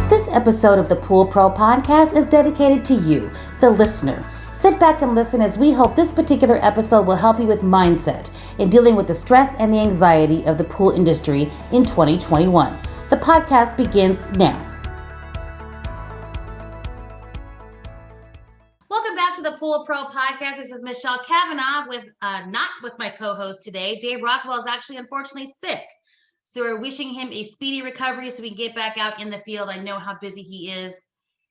This episode of the Pool Pro podcast is dedicated to you, the listener. Sit back and listen as we hope this particular episode will help you with mindset in dealing with the stress and the anxiety of the pool industry in 2021. The podcast begins now. Welcome back to the Pool Pro podcast. This is Michelle Cavanaugh with not with my co-host today. Dave Rockwell is actually unfortunately sick. So we're wishing him a speedy recovery so we can get back out in the field. I know how busy he is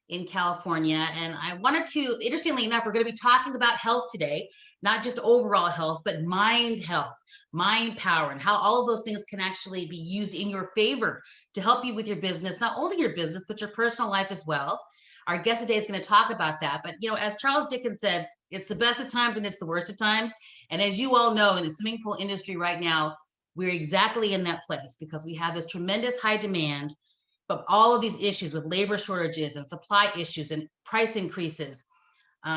in California. And I wanted to, interestingly enough, we're going to be talking about health today, not just overall health, but mind health, mind power, and how all of those things can actually be used in your favor to help you with your business, not only your business, but your personal life as well. Our guest today is going to talk about that. But, you know, as Charles Dickens said, it's the best of times and it's the worst of times. And as you all know, in the swimming pool industry right now, we're exactly in that place because we have this tremendous high demand, but all of these issues with labor shortages and supply issues and price increases.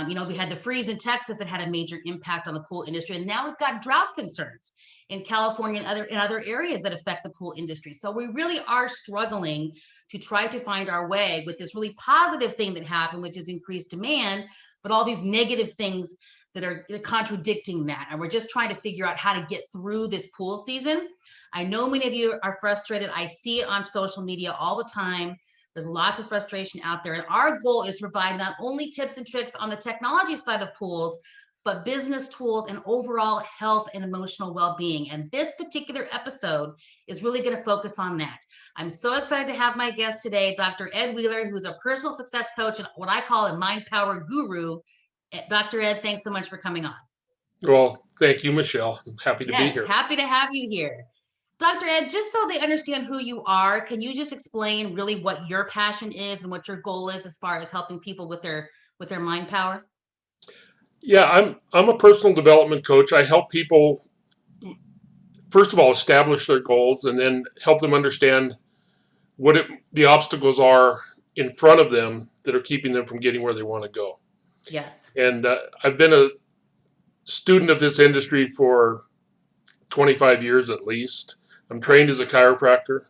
We had the freeze in Texas that had a major impact on the pool industry. And now we've got drought concerns in California and other areas that affect the pool industry. So we really are struggling to try to find our way with this really positive thing that happened, which is increased demand, but all these negative things that are contradicting that. And we're just trying to figure out how to get through this pool season. I know many of you are frustrated. I see it on social media all the time. There's lots of frustration out there. And our goal is to provide not only tips and tricks on the technology side of pools, but business tools and overall health and emotional well-being. And this particular episode is really going to focus on that. I'm so excited to have my guest today, Dr. Ed Wheeler, who's a personal success coach and what I call a mind power guru. Dr. Ed, thanks so much for coming on. Well, thank you, Michelle. I'm happy to be here. Happy to have you here. Dr. Ed, just so they understand who you are, can you just explain really what your passion is and what your goal is as far as helping people with their mind power? Yeah, I'm a personal development coach. I help people, first of all, establish their goals and then help them understand what the obstacles are in front of them that are keeping them from getting where they want to go. Yes. And I've been a student of this industry for 25 years at least. I'm trained as a chiropractor,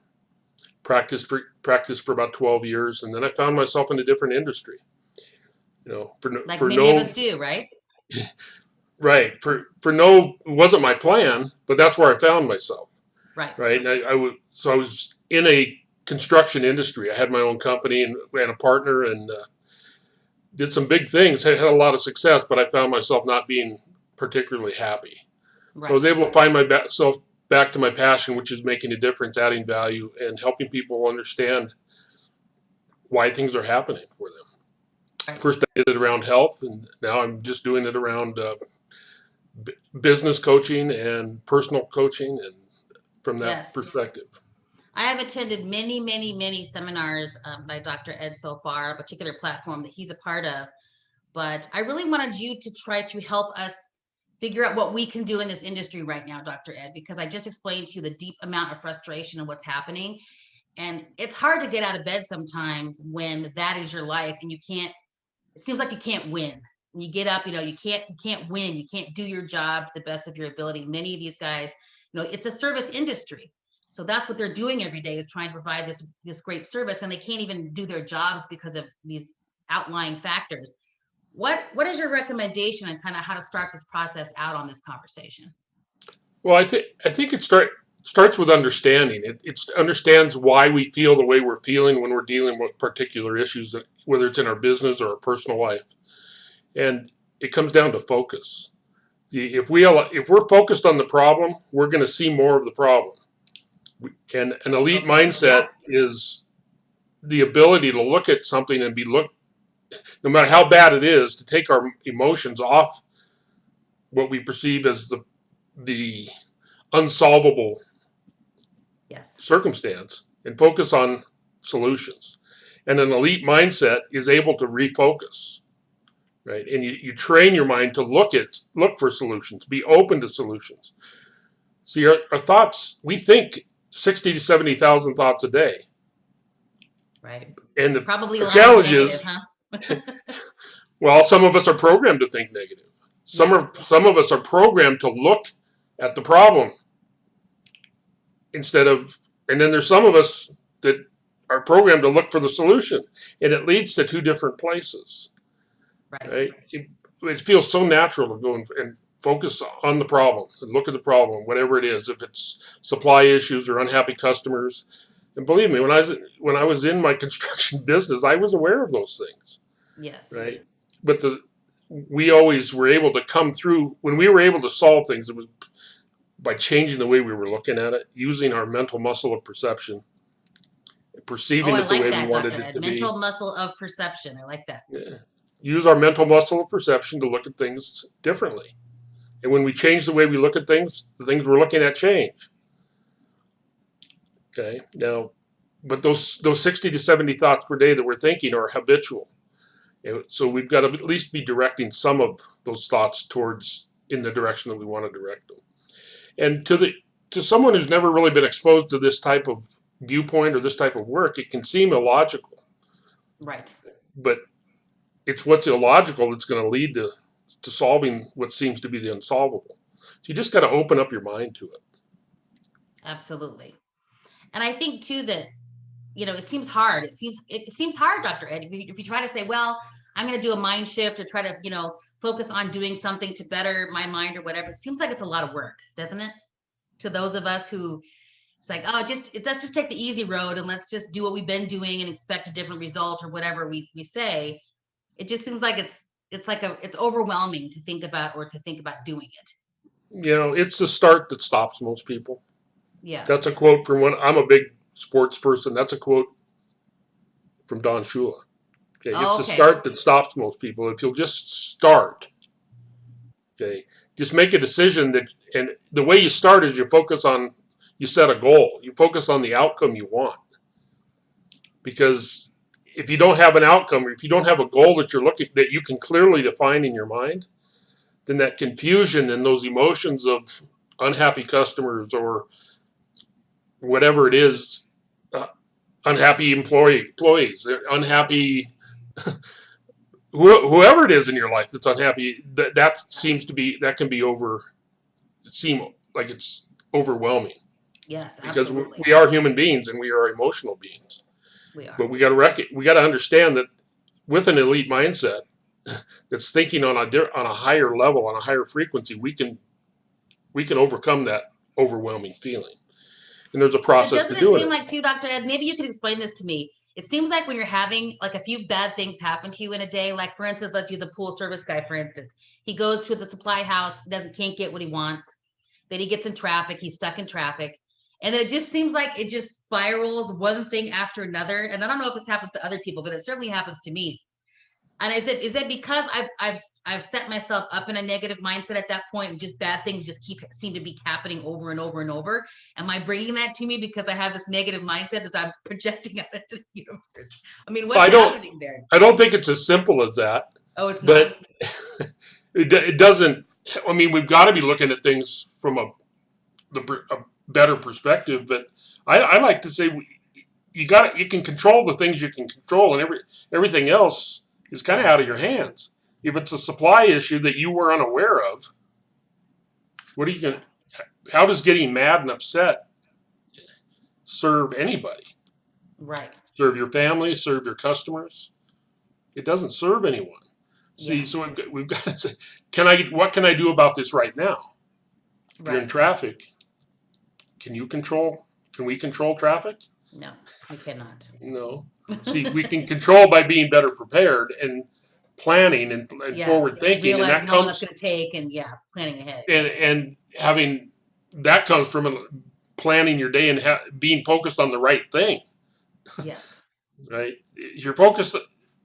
practiced for about 12 years, and then I found myself in a different industry. You know, like many of us do, right? Right. It wasn't my plan, but that's where I found myself. Right. Right. And I was in a construction industry. I had my own company and ran a partner and did some big things. I had a lot of success, but I found myself not being particularly happy. Right. So I was able to find myself back to my passion, which is making a difference, adding value, and helping people understand why things are happening for them. Right. First, I did it around health, and now I'm just doing it around business coaching and personal coaching, and from that perspective. I have attended many, many, many seminars by Dr. Ed so far, a particular platform that he's a part of. But I really wanted you to try to help us figure out what we can do in this industry right now, Dr. Ed, because I just explained to you the deep amount of frustration and what's happening. And it's hard to get out of bed sometimes when that is your life and it seems like you can't win. When you get up, you can't win. You can't do your job to the best of your ability. Many of these guys, it's a service industry. So that's what they're doing every day is trying to provide this great service, and they can't even do their jobs because of these outlying factors. What is your recommendation on kind of how to start this process out on this conversation? Well, I think it starts with understanding. It understands why we feel the way we're feeling when we're dealing with particular issues, whether it's in our business or our personal life. And it comes down to focus. If we're focused on the problem, we're going to see more of the problem. And an elite mindset is the ability to look at something and no matter how bad it is, to take our emotions off what we perceive as the unsolvable circumstance and focus on solutions. And an elite mindset is able to refocus, right? And you train your mind to look for solutions, be open to solutions. See, our thoughts, we think 60 to 70,000 thoughts a day. Right. And the probably challenge is, well, some of us are programmed to think negative. Some of us are programmed to look at the problem and then there's some of us that are programmed to look for the solution, and it leads to two different places, right? It feels so natural to go and focus on the problem and look at the problem, whatever it is, if it's supply issues or unhappy customers. And believe me, when I was in my construction business, I was aware of those things. Yes. Right. But we always were able to come through when we were able to solve things. It was by changing the way we were looking at it, using our mental muscle of perception, perceiving it the way we wanted it to be. Mental muscle of perception. I like that. Yeah. Use our mental muscle of perception to look at things differently. And when we change the way we look at things, the things we're looking at change. Okay. Now, but those 60 to 70 thoughts per day that we're thinking are habitual. So we've got to at least be directing some of those thoughts towards in the direction that we want to direct them. And to someone who's never really been exposed to this type of viewpoint or this type of work, it can seem illogical. Right. But it's what's illogical that's going to lead to solving what seems to be the unsolvable. So you just got to open up your mind to it. Absolutely. And I think too that, it seems hard. It seems hard, Dr. Ed, if you try to say, well, I'm going to do a mind shift or try to, focus on doing something to better my mind or whatever. It seems like it's a lot of work, doesn't it? To those of us who it's like, let's just take the easy road and let's just do what we've been doing and expect a different result or whatever we say. It just seems like it's overwhelming to think about doing it. It's the start that stops most people. Yeah. That's a quote from I'm a big sports person. That's a quote from Don Shula. Okay. It's the start that stops most people. If you'll just start, okay, just make a decision and the way you start is you set a goal. You focus on the outcome you want. Because if you don't have an outcome, or if you don't have a goal that you can clearly define in your mind, then that confusion and those emotions of unhappy customers or whatever it is, unhappy employees, unhappy, whoever it is in your life that's unhappy, that can seem like it's overwhelming. Yes, because absolutely. we are human beings and we are emotional beings. We are. But we got to understand that with an elite mindset that's thinking on a higher level, on a higher frequency, we can overcome that overwhelming feeling. And there's a process to do it. Doesn't it seem like too, Dr. Ed, maybe you could explain this to me. It seems like when you're having like a few bad things happen to you in a day, like for instance, let's use a pool service guy, for instance. He goes to the supply house, can't get what he wants. Then he gets in traffic, he's stuck in traffic. And then it just seems like it just spirals one thing after another. And I don't know if this happens to other people, but it certainly happens to me. And is it because I've set myself up in a negative mindset at that point, and just bad things just seem to be happening over and over and over? Am I bringing that to me because I have this negative mindset that I'm projecting out into the universe? I mean, what's happening there? I don't think it's as simple as that. Oh, it's not. But it doesn't. I mean, we've got to be looking at things from a better perspective. But I like to say you can control the things you can control, and everything else is kind of out of your hands. If it's a supply issue that you were unaware of, how does getting mad and upset serve anybody? Right. Serve your family, serve your customers. It doesn't serve anyone. See, so we've got to say, what can I do about this right now? If you're in traffic, can we control traffic? No, we cannot. No. See, we can control by being better prepared and planning and forward thinking, and that comes that's going to take and planning ahead. And having that comes from planning your day and being focused on the right thing. Yes. Right. You're focused,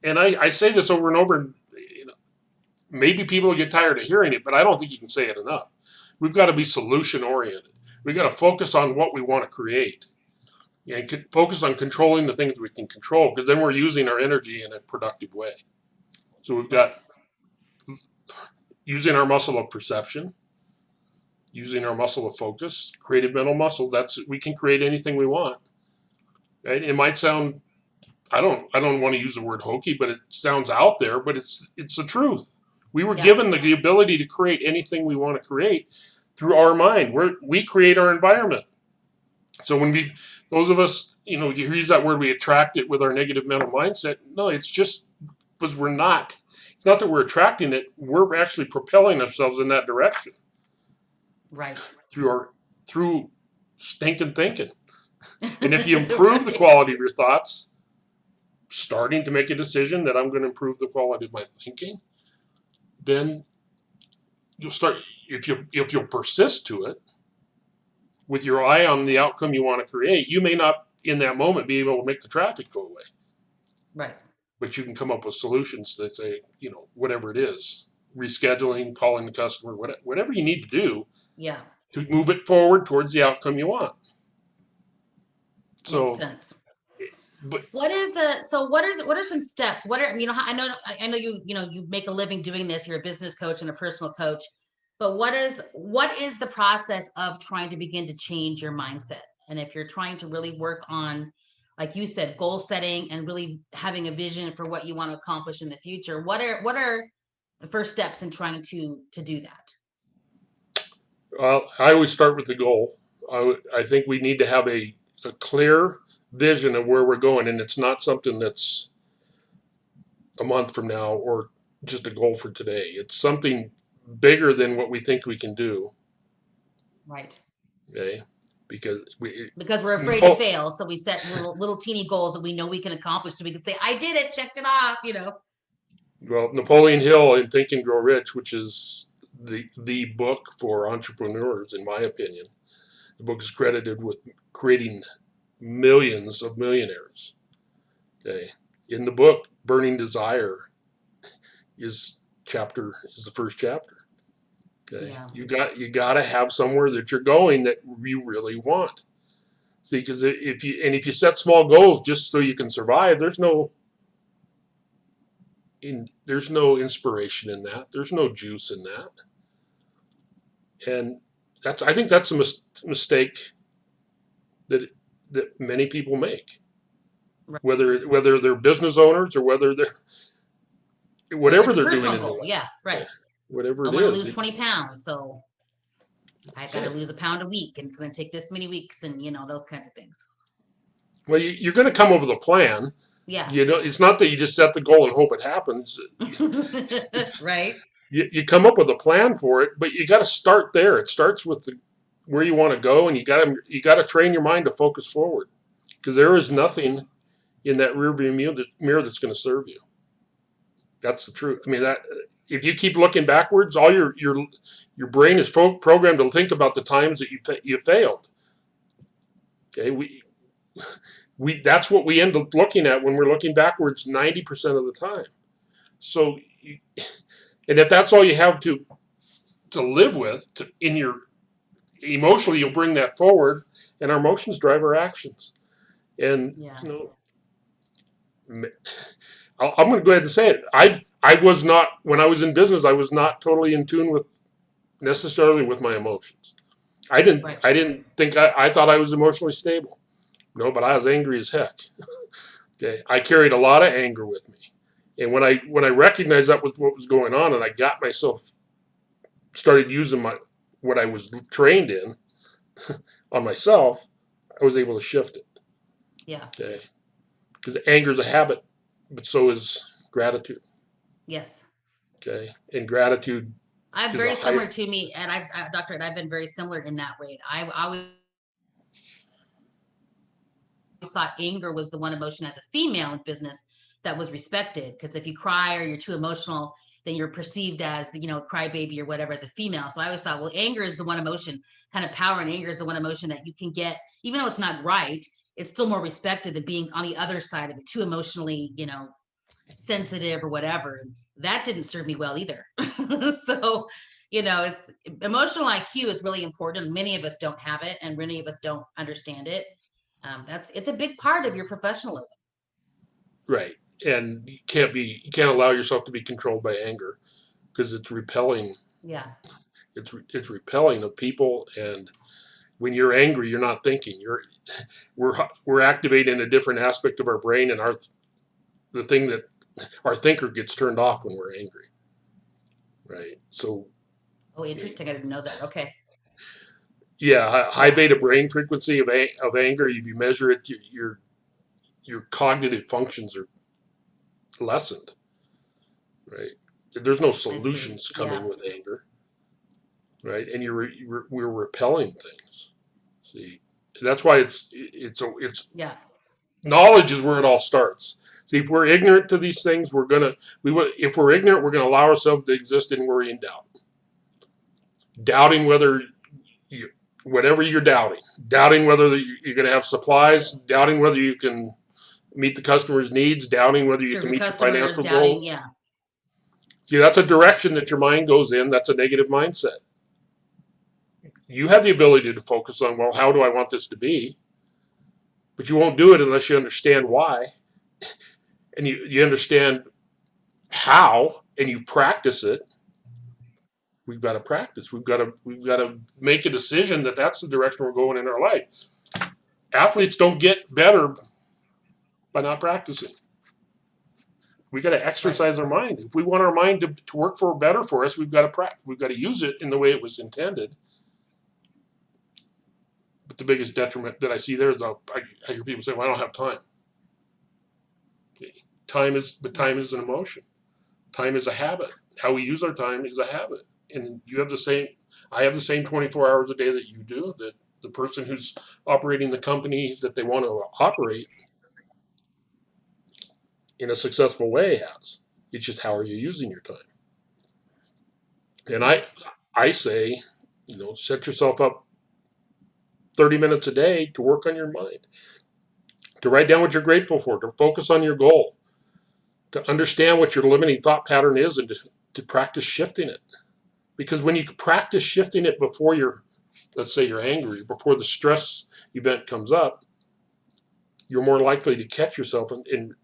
and I say this over and over. And, maybe people will get tired of hearing it, but I don't think you can say it enough. We've got to be solution oriented. We've got to focus on what we want to create. And focus on controlling the things we can control, because then we're using our energy in a productive way. So we've got using our muscle of perception, using our muscle of focus, creative mental muscle. We can create anything we want. Right? It might sound, I don't want to use the word hokey, but it sounds out there, but it's the truth. We were given the ability to create anything we want to create through our mind. We create our environment. So those of us, you use that word, we attract it with our negative mental mindset. No, it's just because it's not that we're attracting it, we're actually propelling ourselves in that direction. Right. Through stinking thinking. And if you improve the quality of your thoughts, starting to make a decision that I'm going to improve the quality of my thinking, then you'll start, if you'll persist to it with your eye on the outcome you want to create, you may not in that moment be able to make the traffic go away. Right. But you can come up with solutions that say, whatever it is, rescheduling, calling the customer, whatever you need to do Yeah. to move it forward towards the outcome you want. Makes So, sense. but What are some steps? I know you make a living doing this. You're a business coach and a personal coach. But what is the process of trying to begin to change your mindset? And if you're trying to really work on, like you said, goal setting and really having a vision for what you want to accomplish in the future, what are the first steps in trying to do that? I always start with the goal. I think we need to have a clear vision of where we're going, and it's not something that's a month from now or just a goal for today. It's something bigger than what we think we can do. Right. Okay, because We're afraid to fail, so we set little teeny goals that we know we can accomplish, so we can say, "I did it, checked it off." Well, Napoleon Hill in Think and Grow Rich, which is the book for entrepreneurs, in my opinion, the book is credited with creating millions of millionaires. Okay, in the book, Burning Desire is the first chapter. Okay, Yeah. you got to have somewhere that you're going that you really want. See, because if you set small goals just so you can survive, there's no inspiration in that. There's no juice in that, and I think that's a mistake that many people make. Right. Whether they're business owners or whether Whether whatever it's a they're doing personal in their goal, life, yeah, right. whatever I it want to is, lose 20 pounds, so I've got to yeah. lose a pound a week, and it's going to take this many weeks, and those kinds of things. Well, you're going to come up with a plan. Yeah. It's not that you just set the goal and hope it happens. Right. You come up with a plan for it, but you got to start there. It starts with where you want to go, and you got to train your mind to focus forward, because there is nothing in that rearview mirror that's going to serve you. That's the truth. I mean, that if you keep looking backwards, all your brain is programmed to think about the times that you failed. Okay, we that's what we end up looking at when we're looking backwards 90% of the time. So, and if that's all you have to live with in your emotionally, you'll bring that forward, and our emotions drive our actions. And Yeah. I'm going to go ahead and say it. I was not, when I was in business, I was not totally in tune with necessarily with my emotions. Right. I didn't think I thought I was emotionally stable. No, but I was angry as heck. Okay, I carried a lot of anger with me, and when I recognized that was what was going on, and I got myself started using what I was trained in on myself, I was able to shift it. Yeah. Okay, because anger is a habit, but so is gratitude. Yes. Okay, and gratitude I'm is a very higher. similar to me, and Doctor, and I've been very similar in that way. I always thought anger was the one emotion as a female in business that was respected, because if you cry or you're too emotional, then you're perceived as the crybaby or whatever as a female. So I always thought, well, anger is the one emotion, kind of power, and anger is the one emotion that you can get, even though it's not right, it's still more respected than being on the other side of it, too emotionally, sensitive or whatever. That didn't serve me well either. So, it's emotional IQ is really important. Many of us don't have it, and many of us don't understand it. It's a big part of your professionalism. Right, and you can't allow yourself to be controlled by anger, because it's repelling. Yeah. It's repelling of people, and when you're angry, you're not thinking. We're activating a different aspect of our brain, and the thing that our thinker gets turned off when we're angry. Right. So Oh, interesting. I didn't know that. Okay. high beta brain frequency of anger. If you measure it, your cognitive functions are lessened, right? There's no I see. solutions Yeah. coming with anger, right? And we're repelling things. See, that's why it's Yeah. knowledge is where it all starts. See, if we're ignorant to these things, if we're ignorant, we're gonna allow ourselves to exist in worry and doubt, doubting whether you, whatever you're doubting whether you're gonna have supplies, doubting whether you can meet the customer's needs, doubting whether you Serve can your meet your customers, financial doubting. goals. Yeah. See, that's a direction that your mind goes in. That's a negative mindset. You have the ability to focus on, well, how do I want this to be? But you won't do it unless you understand why, and you understand how, and you practice it. We've got to practice. We've got to make a decision that that's the direction we're going in our life. Athletes don't get better by not practicing. We got to exercise our mind. If we want our mind to work better for us, we've got to use it in the way it was intended. But the biggest detriment that I see there is I hear people say, "Well, I don't have time." Time is an emotion. Time is a habit. How we use our time is a habit. And I have the same 24 hours a day that you do, that the person who's operating the company that they want to operate in a successful way has. It's just, how are you using your time? And I say, set yourself up 30 minutes a day to work on your mind, to write down what you're grateful for, to focus on your goal, to understand what your limiting thought pattern is, and to practice shifting it. Because when you practice shifting it before let's say you're angry, before the stress event comes up, you're more likely to catch yourself and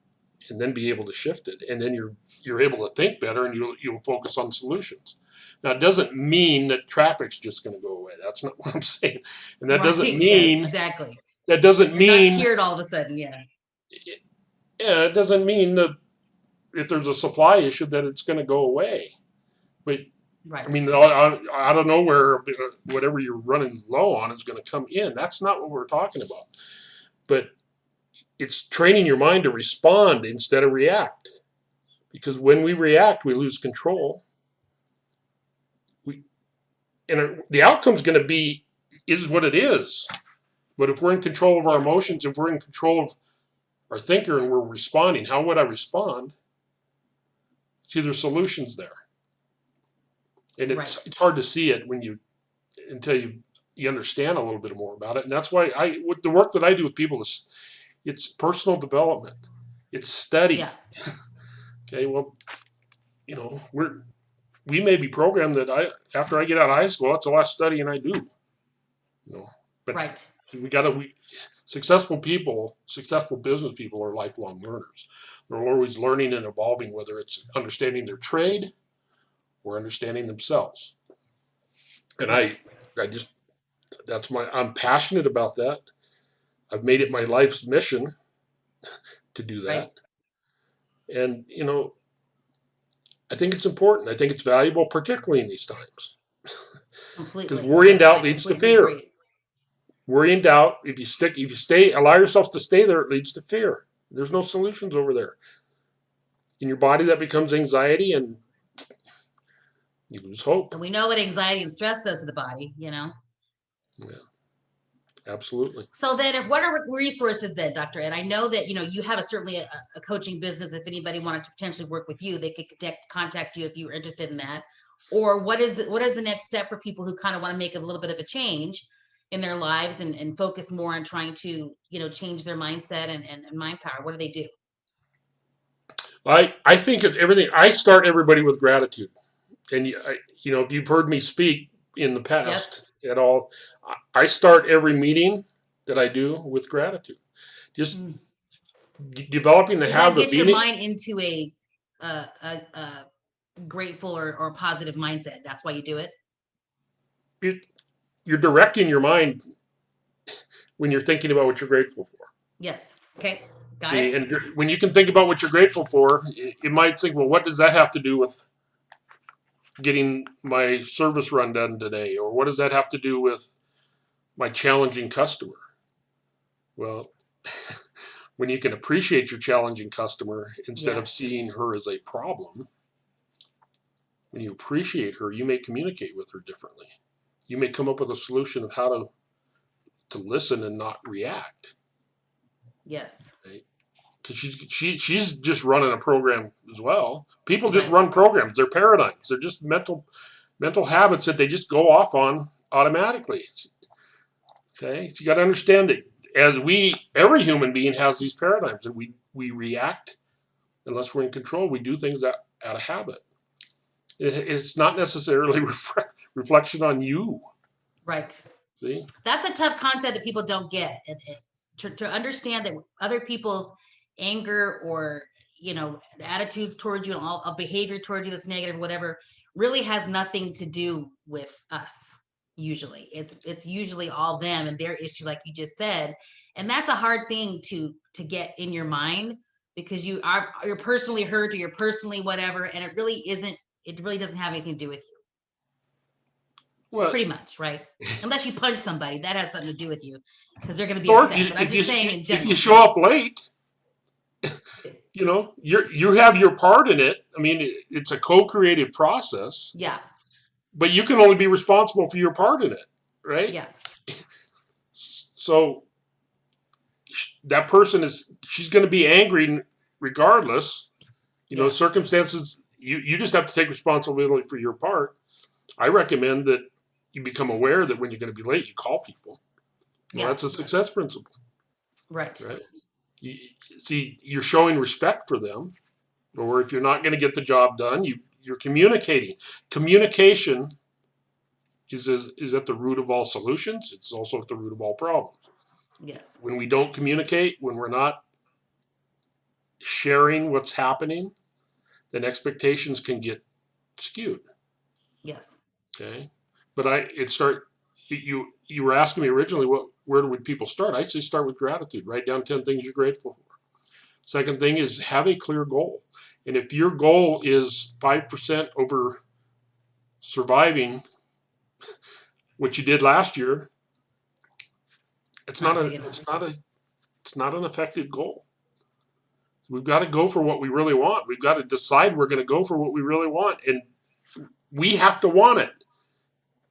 then be able to shift it. And then you're able to think better, and you'll focus on solutions. Now, it doesn't mean that traffic's just going to go away. That's not what I'm saying. And that doesn't Right. Yes, mean exactly. that doesn't You're not mean cured all of a sudden. Yeah. yeah, it doesn't mean that if there's a supply issue that it's going to go away. But I Right. mean, out of nowhere, whatever you're running low on is going to come in. That's not what we're talking about. But it's training your mind to respond instead of react. Because when we react, we lose control. And the outcome's going to is what it is. But if we're in control of our emotions, if we're in control of our thinker and we're responding, how would I respond? See, there's solutions there. And it's hard to see it until you understand a little bit more about it. And that's why the work that I do with people it's personal development. It's study. Yeah. Okay, well, we may be programmed that after I get out of high school, that's the last studying I do. But successful business people are lifelong learners. They're always learning and evolving, whether it's understanding their trade or understanding themselves. And I'm passionate about that. I've made it my life's mission to do that. And, I think it's important. I think it's valuable, particularly in these times. Completely. Because worry and doubt I leads to completely fear. agree. Worry and doubt, if you stay, allow yourself to stay there, it leads to fear. There's no solutions over there. In your body, that becomes anxiety, and you lose hope. And we know what anxiety and stress does to the body, Yeah, absolutely. So then, what are resources then, Dr. Ed? I know that you have certainly a coaching business. If anybody wanted to potentially work with you, they could contact you if you were interested in that. Or what is the next step for people who kind of want to make a little bit of a change in their lives and focus more on trying to change their mindset and mind power? What do they do? I think of everything. I start everybody with gratitude, and if you've heard me speak in the past at all, I start every meeting that I do with gratitude. Just developing the habit of get your mind into a grateful or positive mindset. That's why you do it. You're directing your mind when you're thinking about what you're grateful for. Yes. Okay. Got it. And when you can think about what you're grateful for, you might think, well, what does that have to do with getting my service run done today? Or what does that have to do with my challenging customer. Well, when you can appreciate your challenging customer instead of seeing her as a problem, when you appreciate her, you may communicate with her differently. You may come up with a solution of how to listen and not react. Yes. Right? Because she's just running a program as well. People just run programs. They're paradigms. They're just mental habits that they just go off on automatically. Okay, so you got to understand that every human being has these paradigms, and we react unless we're in control. We do things out of habit. It's not necessarily reflection on you. Right. See, that's a tough concept that people don't get, and to understand that other people's anger or attitudes towards you and all a behavior towards you that's negative, whatever, really has nothing to do with us. Usually it's usually all them and their issue, like you just said. And that's a hard thing to get in your mind, because you're personally hurt or you're personally whatever, and it really doesn't have anything to do with you. Well, pretty much, right? Unless you punch somebody, that has something to do with you, because they're going to be upset. But I'm just saying in general. If you show up late, you have your part in it. I mean, it's a co-creative process. Yeah. But you can only be responsible for your part in it, right? Yeah. So that person she's going to be angry regardless. Circumstances, you just have to take responsibility for your part. I recommend that you become aware that when you're going to be late, you call people. That's a success principle. Right. You're showing respect for them. Or if you're not going to get the job done, you're communicating. Communication is at the root of all solutions. It's also at the root of all problems. Yes. When we don't communicate, when we're not sharing what's happening, then expectations can get skewed. Yes. Okay. But you were asking me originally, where would people start? I say start with gratitude. Write down 10 things you're grateful for. Second thing is have a clear goal. And if your goal is 5% over surviving what you did last year, it's not an effective goal. We've got to go for what we really want. We've got to decide we're going to go for what we really want, and we have to want it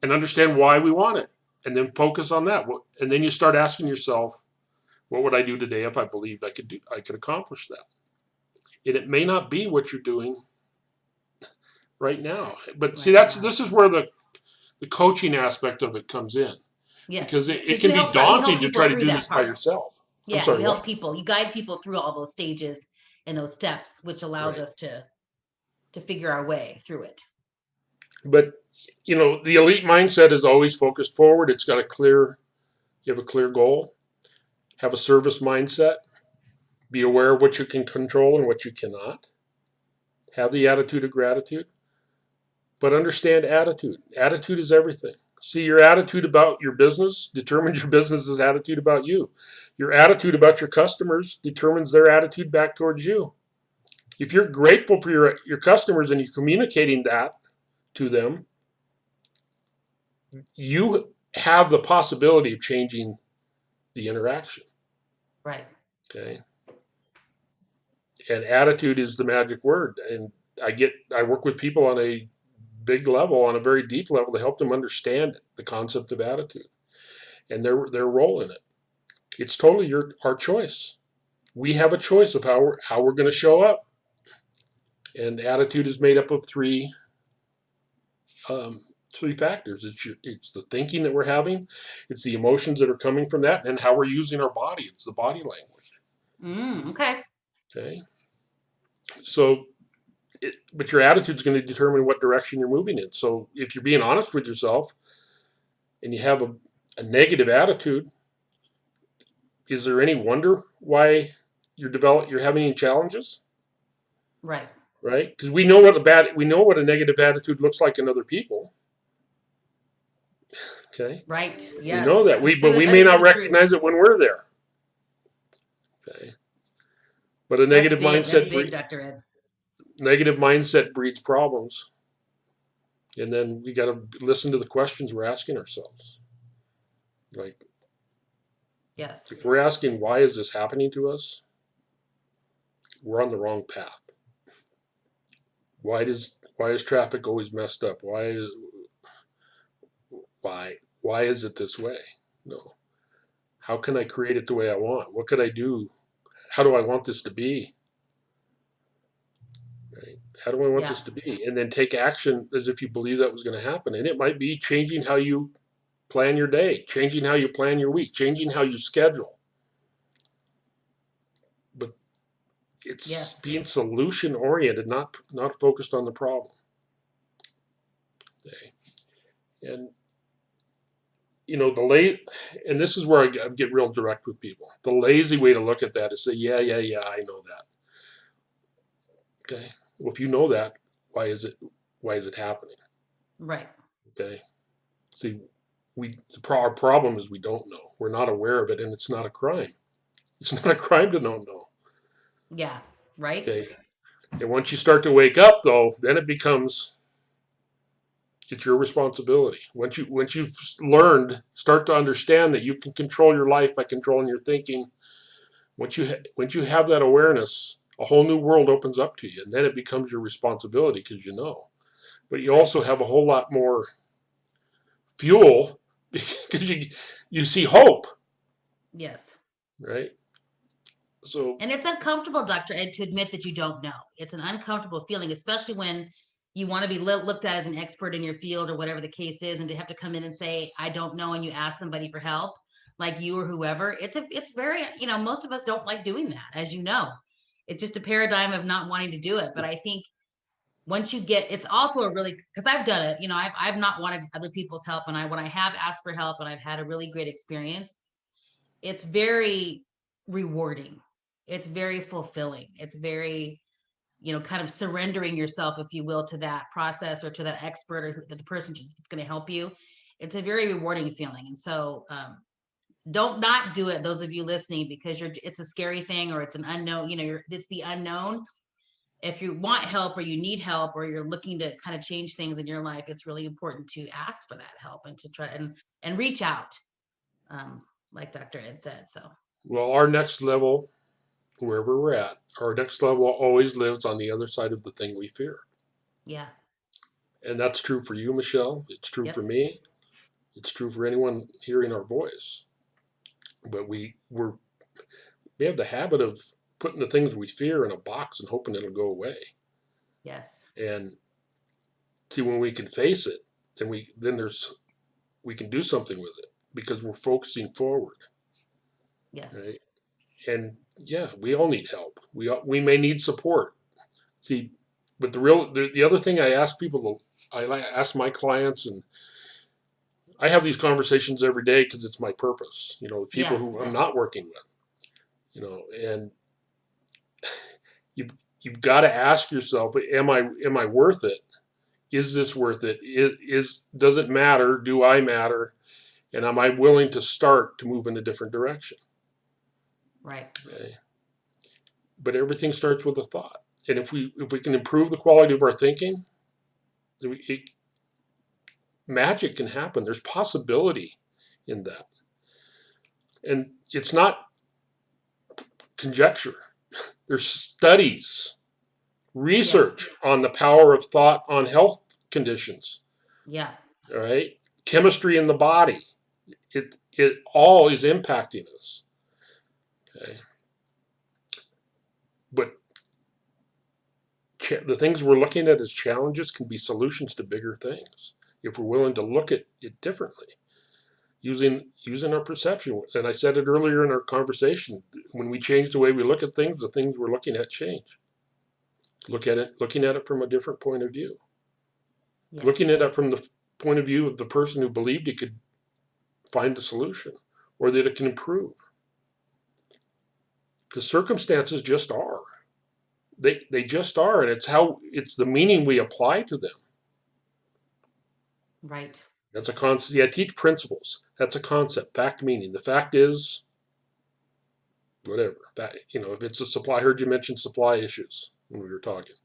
and understand why we want it, and then focus on that. And then you start asking yourself, what would I do today if I believed I could accomplish that? And it may not be what you're doing right now, but see, this is where the coaching aspect of it comes in. Yeah, because it can be daunting to try to do this by yourself. Yeah, you help people. You guide people through all those stages and those steps, which allows us to figure our way through it. But the elite mindset is always focused forward. It's got you have a clear goal. Have a service mindset. Be aware of what you can control and what you cannot. Have the attitude of gratitude. But understand attitude. Attitude is everything. See, your attitude about your business determines your business's attitude about you. Your attitude about your customers determines their attitude back towards you. If you're grateful for your customers and you're communicating that to them, you have the possibility of changing the interaction. Right. Okay. And attitude is the magic word. And I work with people on a big level, on a very deep level, to help them understand the concept of attitude and their role in it. It's totally our choice. We have a choice of how we're going to show up. And attitude is made up of three factors. It's the thinking that we're having, it's the emotions that are coming from that, and how we're using our body. It's the body language. Okay. Okay. So, but your attitude is going to determine what direction you're moving in. So if you're being honest with yourself and you have a negative attitude, is there any wonder why you're having any challenges? Right. Right? Because we know what a negative attitude looks like in other people. Okay. Right. Yes. We know that. But we may not recognize it when we're there. Okay. But a negative mindset. That's big, Dr. Ed. Negative mindset breeds problems. And then we got to listen to the questions we're asking ourselves. Like, Yes. if we're asking why is this happening to us, we're on the wrong path. Why is traffic always messed up? Why is it this way? No. How can I create it the way I want? What could I do? How do I want this to be? Right? How do I want Yeah. this to be? And then take action as if you believe that was going to happen. And it might be changing how you plan your day, changing how you plan your week, changing how you schedule. But it's Yes. being solution oriented, not focused on the problem. Okay? And and this is where I get real direct with people. The lazy way to look at that is say, yeah, I know that. Okay. Well, if you know that, why is it happening? Right. Okay. See, our problem is we don't know. We're not aware of it, and it's not a crime. It's not a crime to not know. Yeah. Right. Okay. And once you start to wake up, though, then it's your responsibility. Once you've learned, start to understand that you can control your life by controlling your thinking. Once you have that awareness, a whole new world opens up to you, and then it becomes your responsibility because you know. But you Right. also have a whole lot more fuel because you see hope, Yes. right? So And it's uncomfortable, Dr. Ed, to admit that you don't know. It's an uncomfortable feeling, especially when you want to be looked at as an expert in your field or whatever the case is, and to have to come in and say, I don't know, and you ask somebody for help, like you or whoever. It's very, most of us don't like doing that, as you know. It's just a paradigm of not wanting to do it. But I think once you get, it's also a really, because I've done it, I've not wanted other people's help. And when I have asked for help and I've had a really great experience, it's very rewarding. It's very fulfilling. It's very, kind of surrendering yourself, if you will, to that process or to that expert or the person that's going to help you. It's a very rewarding feeling. And so, don't not do it. Those of you listening, because it's a scary thing, or it's an unknown, it's the unknown. If you want help or you need help or you're looking to kind of change things in your life, it's really important to ask for that help and to try and reach out. Um, like Dr. Ed said. So well, our next level, wherever we're at, our next level always lives on the other side of the thing we fear. yeah. And that's true for you, Michelle. It's true for Yep. me. It's true for anyone hearing our voice. But we have the habit of putting the things we fear in a box and hoping it'll go away. Yes. And see, when we can face it, we can do something with it because we're focusing forward, Yes. right? And yeah, we all need help. We may need support. See, but the other thing I ask people, I ask my clients, and I have these conversations every day because it's my purpose. With people Yeah. who I'm not working with. And you've you've got to ask yourself, am I worth it? Is this worth it? Does it matter? Do I matter? And am I willing to start to move in a different direction? Right. Okay. But everything starts with a thought. And if we can improve the quality of our thinking, magic can happen. There's possibility in that. And it's not conjecture. There's studies, Yes. research on the power of thought on health conditions. Yeah. All right. Chemistry in the body. It all is impacting us. Okay. But the things we're looking at as challenges can be solutions to bigger things if we're willing to look at it differently using our perception. And I said it earlier in our conversation, when we change the way we look at things, the things we're looking at change. Looking at it from a different point of view, looking Yes. at it from the point of view of the person who believed he could find a solution or that it can improve. Because circumstances just are. They just are, and it's the meaning we apply to them. Right. That's a concept. Yeah, I teach principles. That's a concept. Fact, meaning. The fact is whatever. That if it's a supply, I heard you mention supply issues when we were talking.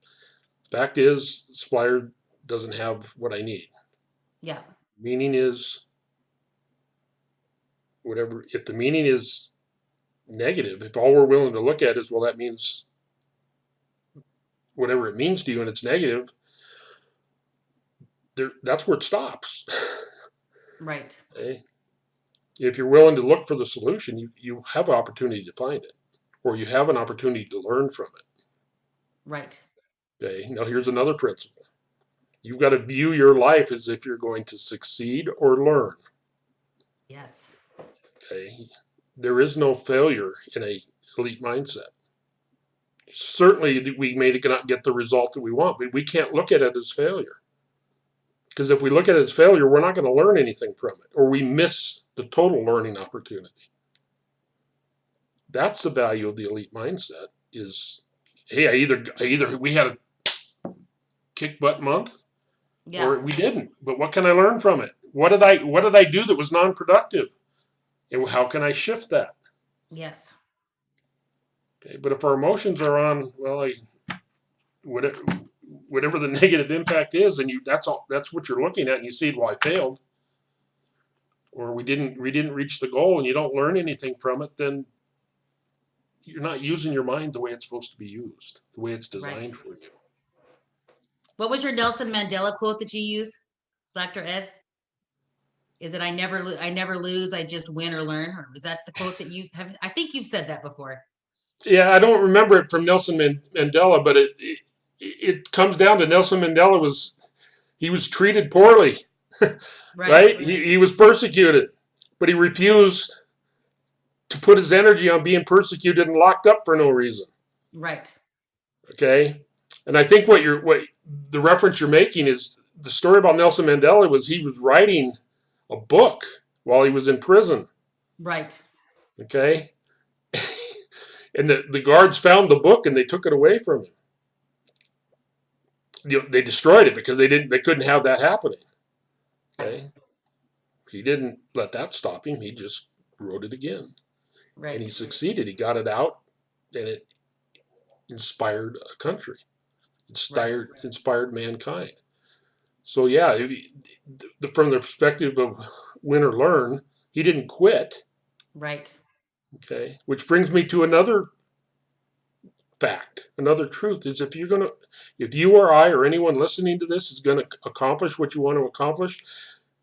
Fact is, the supplier doesn't have what I need. Yeah. Meaning is whatever, if the meaning is negative, if all we're willing to look at is, well, that means whatever it means to you and it's negative, that's where it stops. Right. Okay? If you're willing to look for the solution, you have an opportunity to find it, or you have an opportunity to learn from it. Right. Okay. Now here's another principle. You've got to view your life as if you're going to succeed or learn. Yes. Okay. There is no failure in a elite mindset. Certainly we may not get the result that we want, but we can't look at it as failure. Because if we look at it as failure, we're not going to learn anything from it, or we miss the total learning opportunity. That's the value of the elite mindset is, hey, I either we had a kick butt month Yeah. or we didn't. But what can I learn from it? What did I do that was non-productive? And how can I shift that? Yes. Okay, but if our emotions are on, well, whatever the negative impact is, and that's what you're looking at, and you see, well, I failed, or we didn't reach the goal, and you don't learn anything from it, then you're not using your mind the way it's supposed to be used, the way it's designed for you. What was your Nelson Mandela quote that you use, Dr. Ed? Is it I never lose, I just win or learn? Or was that the quote that you have? I think you've said that before. Yeah, I don't remember it from Nelson Mandela, but it comes down to Nelson Mandela was treated poorly, right? He was persecuted, but he refused to put his energy on being persecuted and locked up for no reason. Right. Okay, and I think what the reference you're making is the story about Nelson Mandela was he was writing a book while he was in prison. Right. Okay. And the guards found the book and they took it away from him. They destroyed it because they couldn't have that happening. Okay. He didn't let that stop him. He just wrote it again. Right. And he succeeded. He got it out and it inspired a country. Inspired mankind. So yeah, from the perspective of win or learn, he didn't quit. Right. Okay. Which brings me to another fact, another truth is if you or I or anyone listening to this is going to accomplish what you want to accomplish,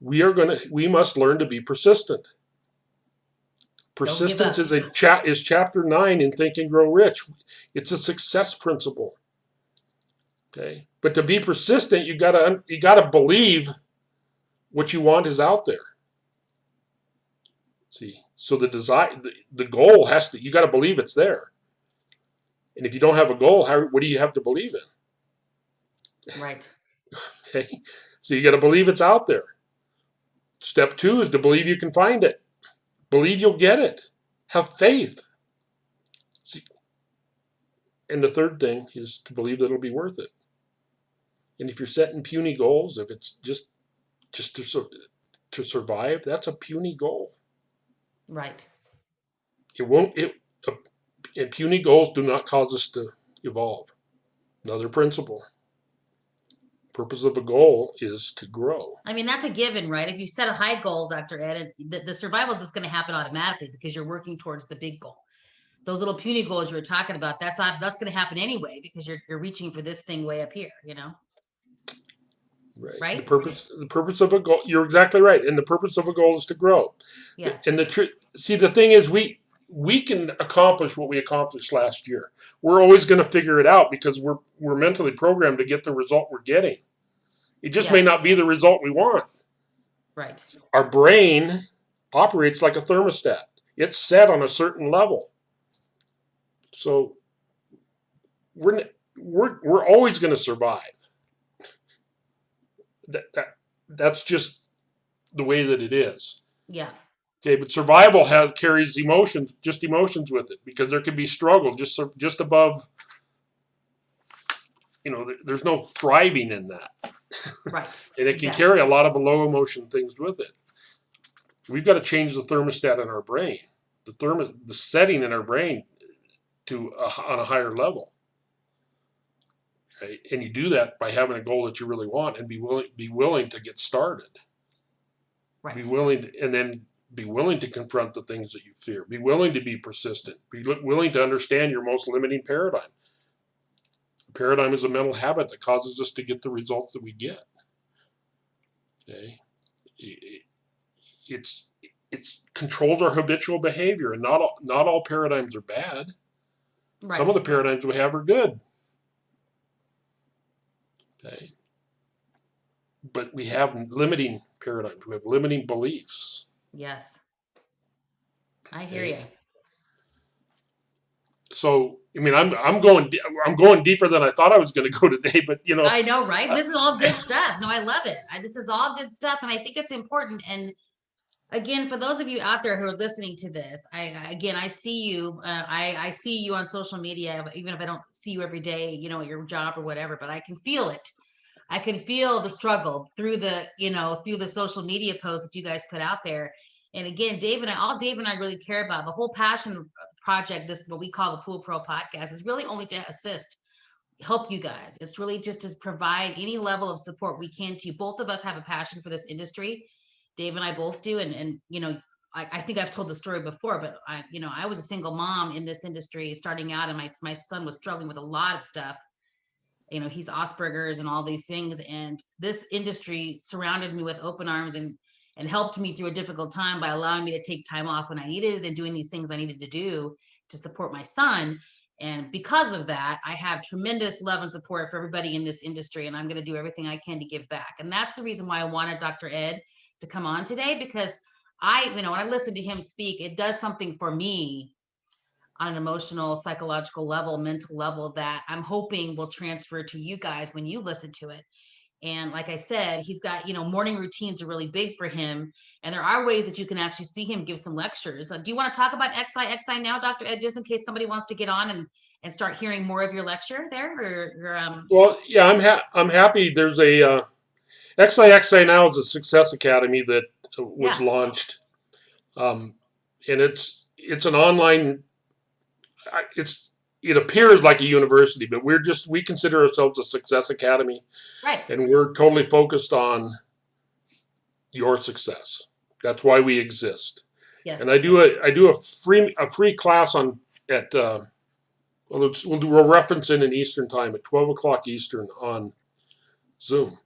we must learn to be persistent. Persistence is chapter 9 in Think and Grow Rich. It's a success principle. Okay, but to be persistent, you gotta believe what you want is out there. See, so the goal you got to believe it's there. And if you don't have a goal, what do you have to believe in? Right. Okay, so you got to believe it's out there. Step 2 is to believe you can find it. Believe you'll get it. Have faith. See, and the third thing is to believe that it'll be worth it. And if you're setting puny goals, if it's just to survive, that's a puny goal. Right. And puny goals do not cause us to evolve. Another principle. Purpose of a goal is to grow. I mean, that's a given, right? If you set a high goal, Dr. Ed, the survival is just going to happen automatically because you're working towards the big goal. Those little puny goals you were talking about, that's going to happen anyway because you're reaching for this thing way up here, Right. The purpose of a goal. You're exactly right, and the purpose of a goal is to grow. Yeah. And the thing is, we can accomplish what we accomplished last year. We're always going to figure it out because we're mentally programmed to get the result we're getting. It just may not be the result we want. Right. Our brain operates like a thermostat. It's set on a certain level. So we're always going to survive. That's just the way that it is. Yeah. Okay, but survival carries emotions with it because there could be struggle just above. There's no thriving in that. Right. And it can carry a lot of low emotion things with it. We've got to change the thermostat in our brain, the setting in our brain on a higher level. Right? And you do that by having a goal that you really want and be willing to get started. Right. Be willing to, and then be willing to confront the things that you fear. Be willing to be persistent. Be willing to understand your most limiting paradigm. A paradigm is a mental habit that causes us to get the results that we get. Okay, it's controls our habitual behavior, and not all paradigms are bad. Right. Some of the paradigms we have are good. Okay, but we have limiting paradigms. We have limiting beliefs. Yes. I hear you. So, I mean, I'm going deeper than I thought I was going to go today, but I know, right? This is all good stuff. No, I love it. This is all good stuff, and I think it's important. And again, for those of you out there who are listening to this, I see you. I see you on social media, even if I don't see you every day, at your job or whatever. But I can feel it. I can feel the struggle through the social media posts that you guys put out there. And again, Dave and I really care about the whole passion project. This what we call the Pool Pro podcast is really only to help you guys. It's really just to provide any level of support we can to you. Both of us have a passion for this industry. Dave and I both do. And I think I've told the story before, but I was a single mom in this industry starting out, and my son was struggling with a lot of stuff. He's Asperger's and all these things. And this industry surrounded me with open arms and helped me through a difficult time by allowing me to take time off when I needed it and doing these things I needed to do to support my son. And because of that, I have tremendous love and support for everybody in this industry, and I'm going to do everything I can to give back. And that's the reason why I wanted Dr. Ed to come on today, because when I listen to him speak, it does something for me on an emotional, psychological level, mental level that I'm hoping will transfer to you guys when you listen to it. And like I said, he's got, morning routines are really big for him. And there are ways that you can actually see him give some lectures. Do you want to talk about XI now, Dr. Ed, just in case somebody wants to get on and start hearing more of your lecture there? Well, yeah, I'm happy. There's a XI now is a Success Academy that was launched. And it's an online, it appears like a university, but we consider ourselves a Success Academy. Right. And we're totally focused on your success. That's why we exist. Yes. And I do a free class we'll reference in Eastern time at 12 o'clock Eastern on Zoom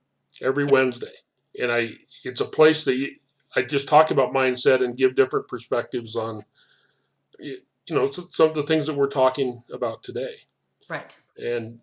every Wednesday. And it's a place that I just talk about mindset and give different perspectives on, some of the things that we're talking about today. Right. And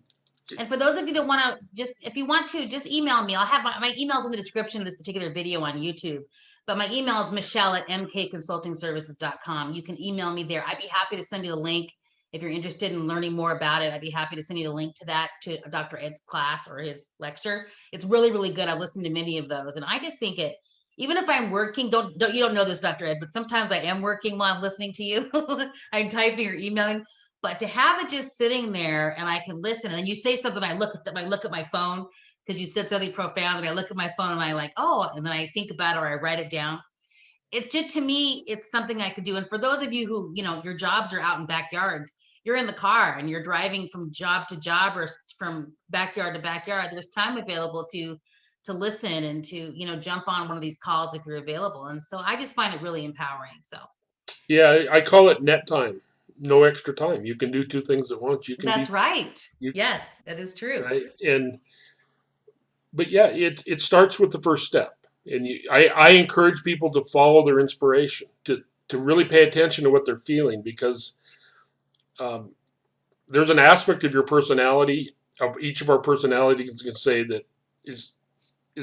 for those of you that want to if you want to, just email me. I'll have my emails in the description of this particular video on YouTube. But my email is michelle@mkconsultingservices.com. You can email me there. I'd be happy to send you the link. If you're interested in learning more about it, I'd be happy to send you the link to that, to Dr. Ed's class or his lecture. It's really, really good. I've listened to many of those. And I just think even if I'm working, you don't know this, Dr. Ed, but sometimes I am working while I'm listening to you. I'm typing or emailing. But to have it just sitting there and I can listen, and then you say something, I look at my phone because you said something profound, and I look at my phone and I like, oh, and then I think about it or I write it down. It's just, to me, it's something I could do. And for those of you who, your jobs are out in backyards, you're in the car and you're driving from job to job or from backyard to backyard, there's time available to listen and to, jump on one of these calls if you're available. And so I just find it really empowering. So. Yeah, I call it net time. No extra time. You can do two things at once. That's right. Yes, that is true. Right? But yeah, it starts with the first step. And I encourage people to follow their inspiration, to really pay attention to what they're feeling, because there's an aspect of your personality, of each of our personalities, can say that is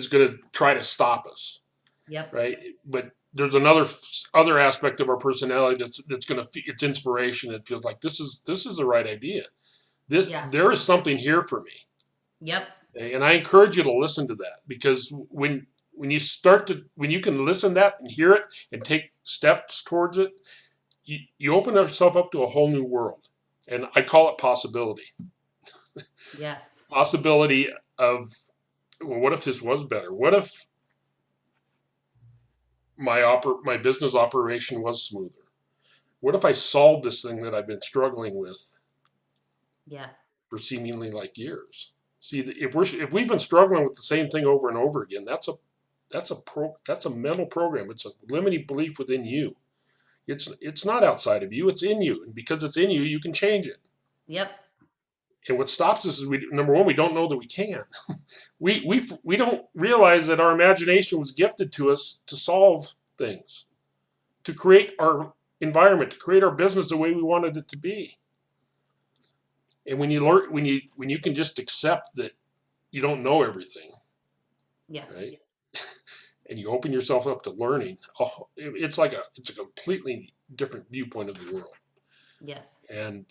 going to try to stop us. Yep. Right. But there's other aspect of our personality that's going to, it's inspiration. It feels like this is the right idea. There is something here for me. Yep. And I encourage you to listen to that, because when you can listen to that and hear it and take steps towards it, you open yourself up to a whole new world. And I call it possibility. Yes. Possibility of, well, what if this was better? What if my business operation was smoother? What if I solved this thing that I've been struggling with? Yeah. For seemingly like years. See, if we've been struggling with the same thing over and over again, that's That's a mental program. It's a limiting belief within you. It's not outside of you. It's in you, and because it's in you, you can change it. Yep. And what stops us is number one, we don't know that we can. We don't realize that our imagination was gifted to us to solve things, to create our environment, to create our business the way we wanted it to be. And when you learn, when you can just accept that you don't know everything, Yeah. right? And you open yourself up to learning, it's a completely different viewpoint of the world. Yes. And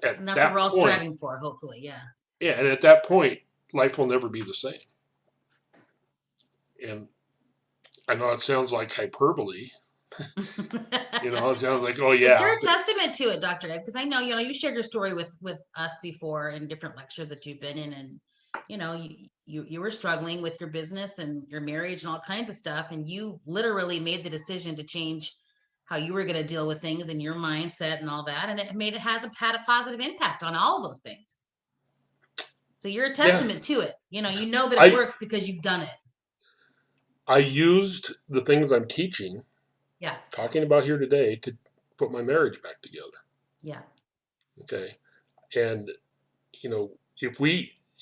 And that's what we're all striving for, hopefully. Yeah. Yeah, and at that point, life will never be the same. And I know it sounds like hyperbole. It sounds like, oh yeah. But you're a testament to it, Dr. Ed, because I know, you shared your story with us before in different lectures that you've been in, and you were struggling with your business and your marriage and all kinds of stuff, and you literally made the decision to change how you were going to deal with things and your mindset and all that, and it had a positive impact on all of those things. So you're a testament to it. You know that it works because you've done it. I used the things I'm teaching, talking about here today, to put my marriage back together. Yeah. Okay. And,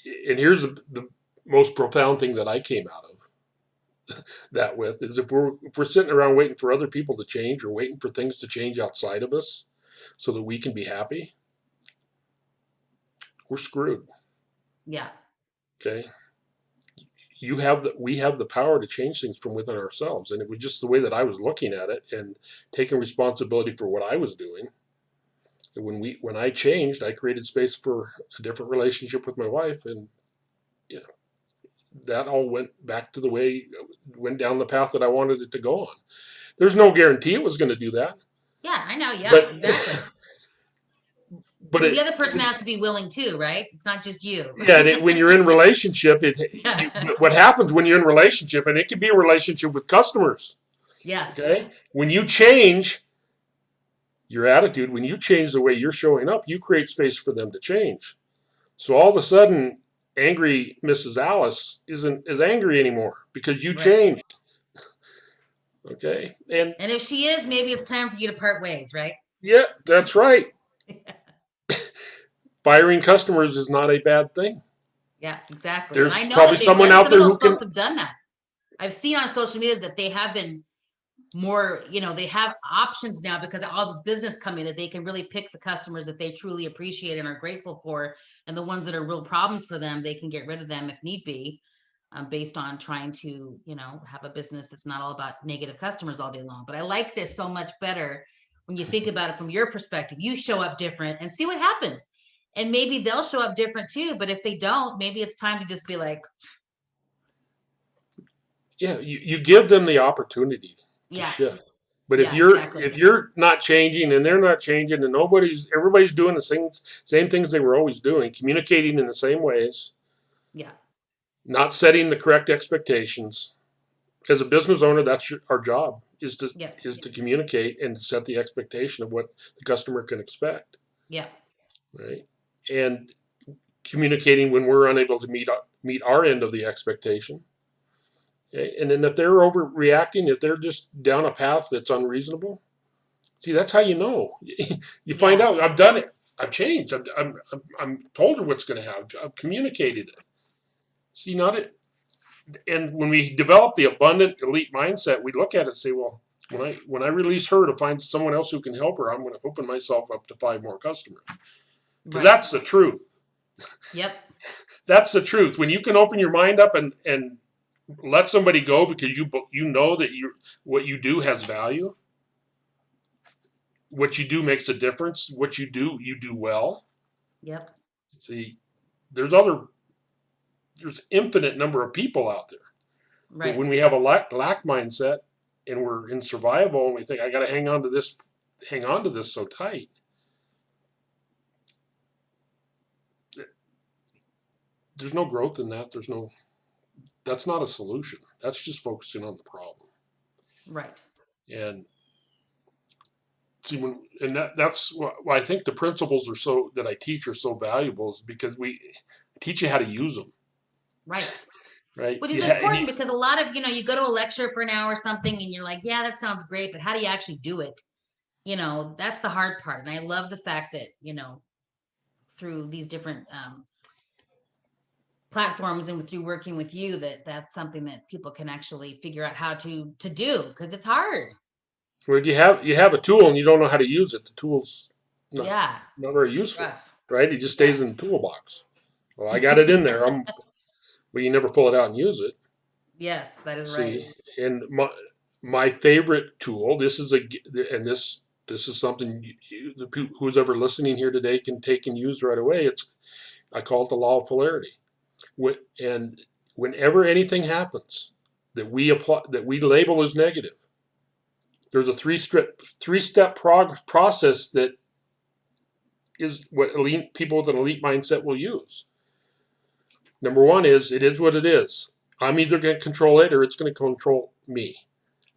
here's the most profound thing that I came out of that with is if we're sitting around waiting for other people to change or waiting for things to change outside of us so that we can be happy, we're screwed. Yeah. Okay. We have the power to change things from within ourselves. And it was just the way that I was looking at it and taking responsibility for what I was doing. And when I changed, I created space for a different relationship with my wife. And that all went back to went down the path that I wanted it to go on. There's no guarantee it was going to do that. Yeah, I know. Yeah, exactly. But the other person has to be willing too, right? It's not just you. Yeah, when you're in relationship, what happens when you're in relationship, and it can be a relationship with customers. Yes. Okay. When you change your attitude, when you change the way you're showing up, you create space for them to change. So all of a sudden, angry Mrs. Alice isn't as angry anymore because you changed. Okay. And if she is, maybe it's time for you to part ways, right? Yeah, that's right. Firing customers is not a bad thing. Yeah, exactly. There's and I know probably someone out there who folks have done that. I've seen on social media that they have been more, they have options now because of all this business coming, that they can really pick the customers that they truly appreciate and are grateful for, and the ones that are real problems for them, they can get rid of them if need be, based on trying to, have a business that's not all about negative customers all day long. But I like this so much better when you think about it from your perspective. You show up different and see what happens. And maybe they'll show up different too. But if they don't, maybe it's time to just be like, yeah, you give them the opportunity to shift. But if you're not changing and they're not changing and everybody's doing the same things they were always doing, communicating in the same ways, not setting the correct expectations. As a business owner, that's our job is to communicate and set the expectation of what the customer can expect. Yeah. Right. And communicating when we're unable to meet our end of the expectation. Okay? And then if they're overreacting, if they're just down a path that's unreasonable, see, that's how you know. You find out, I've done it. I've changed. I'm told her what's going to happen. I've communicated it. See, and when we develop the abundant elite mindset, we look at it and say, well, when I release her to find someone else who can help her, I'm going to open myself up to 5 more customers. Because that's the truth. Yep. That's the truth. When you can open your mind up and let somebody go because you know that what you do has value. What you do makes a difference. What you do well. Yep. See, there's infinite number of people out there. Right. But when we have a lack mindset and we're in survival and we think I got to hang on to this so tight. There's no growth in that. That's not a solution. That's just focusing on the problem. Right. And see, that's why I think the principles that I teach are so valuable, is because we teach you how to use them. Right. right? Which is important because a lot of, you go to a lecture for an hour or something and you're like, yeah, that sounds great, but how do you actually do it? That's the hard part. And I love the fact that, through these different platforms and through working with you, that's something that people can actually figure out how to do, because it's hard. Well, you have a tool and you don't know how to use it. The tool's not very useful, rough. right? It just stays in the toolbox. Well, I got it in there, but you never pull it out and use it. Yes, that is See, right. and my favorite tool. This is something who's ever listening here today can take and use right away. I call it the Law of Polarity. And whenever anything happens that we label as negative, there's a three-step process that is what people with an elite mindset will use. Number one is, it is what it is. I'm either going to control it or it's going to control me.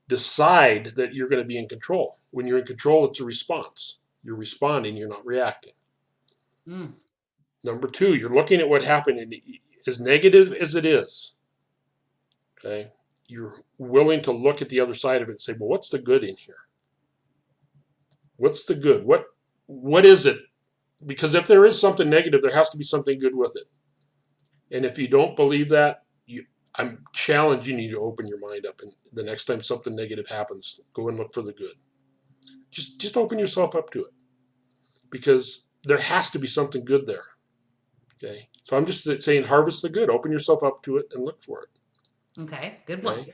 Decide that you're going to be in control. When you're in control, it's a response. You're responding, you're not reacting. Number two, you're looking at what happened, and as negative as it is, okay, you're willing to look at the other side of it and say, well, what's the good in here? What's the good? What is it? Because if there is something negative, there has to be something good with it. And if you don't believe that, I'm challenging you to open your mind up, and the next time something negative happens, go and look for the good. Just open yourself up to it, because there has to be something good there. Okay, so I'm just saying, harvest the good. Open yourself up to it and look for it. Okay, good one. Okay?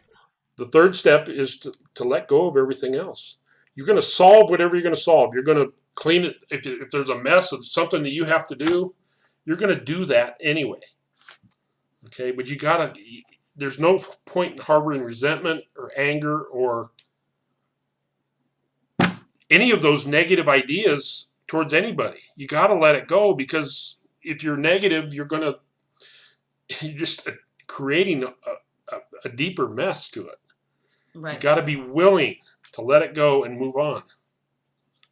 The third step is to let go of everything else. You're going to solve whatever you're going to solve. You're going to clean it. If there's a mess of something that you have to do, you're going to do that anyway. Okay, but there's no point in harboring resentment or anger or any of those negative ideas towards anybody. You got to let it go, because if you're negative, you're just creating a deeper mess to it. Right. You got to be willing to let it go and move on.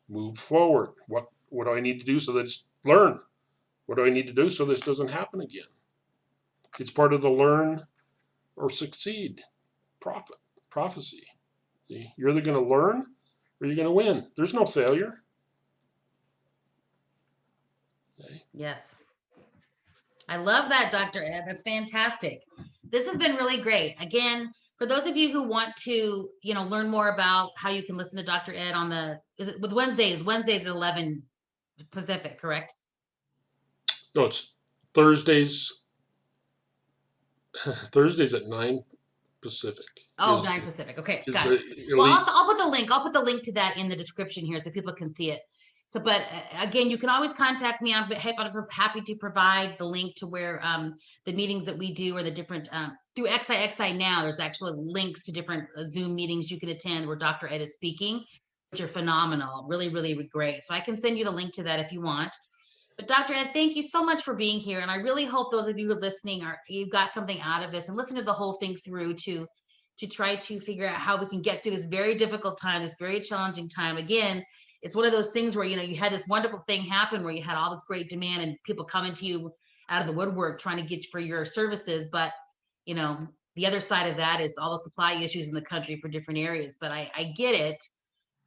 Move forward. What do I need to do so that it's learn? What do I need to do so this doesn't happen again? It's part of the learn or succeed prophecy. See? You're either going to learn or you're going to win. There's no failure. Okay. Yes. I love that, Dr. Ed. That's fantastic. This has been really great. Again, for those of you who want to, learn more about how you can listen to Dr. Ed with Wednesdays at 11 Pacific, correct? No, it's Thursdays at 9 Pacific. Oh, 9 Pacific. Okay, got it. Well, I'll put the link to that in the description here so people can see it. So, but again, you can always contact me. I'm happy to provide the link to where the meetings that we do, or the different through XI now. There's actually links to different Zoom meetings you can attend where Dr. Ed is speaking, which are phenomenal, really, really great. So I can send you the link to that if you want. But Dr. Ed, thank you so much for being here, and I really hope those of you who are listening you got something out of this and listen to the whole thing through to try to figure out how we can get through this very difficult time, this very challenging time. Again, it's one of those things where, you had this wonderful thing happen where you had all this great demand and people coming to you out of the woodwork trying to get you for your services. But, the other side of that is all the supply issues in the country for different areas. But I get it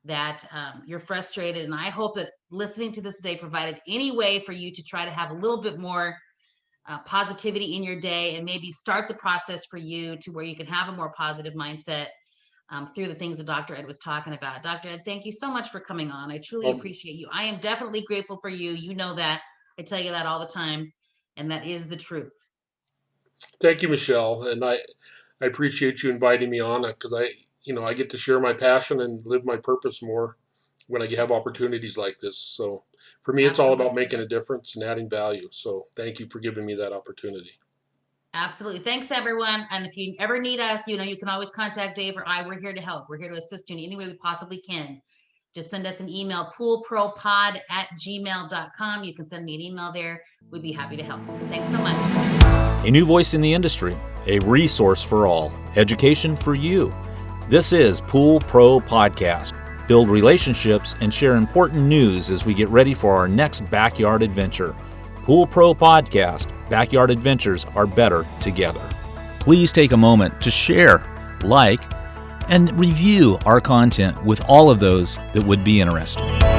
that you're frustrated. And I hope that listening to this today provided any way for you to try to have a little bit more positivity in your day, and maybe start the process for you to where you can have a more positive mindset through the things that Dr. Ed was talking about. Dr. Ed, thank you so much for coming on. I truly appreciate you. I am definitely grateful for you. You know that. I tell you that all the time, and that is the truth. Thank you, Michelle. And I appreciate you inviting me on, because I get to share my passion and live my purpose more when I have opportunities like this. So for me, It's all about making a difference and adding value. So thank you for giving me that opportunity. Absolutely. Thanks, everyone. And if you ever need us, you can always contact Dave or I. We're here to help. We're here to assist you in any way we possibly can. Just send us an email, poolpropod@gmail.com. You can send me an email there. We'd be happy to help. Thanks so much. A new voice in the industry, a resource for all, education for you. This is Pool Pro Podcast. Build relationships and share important news as we get ready for our next backyard adventure. Pool Pro Podcast. Backyard adventures are better together. please take a moment to share, like, and review our content with all of those that would be interested.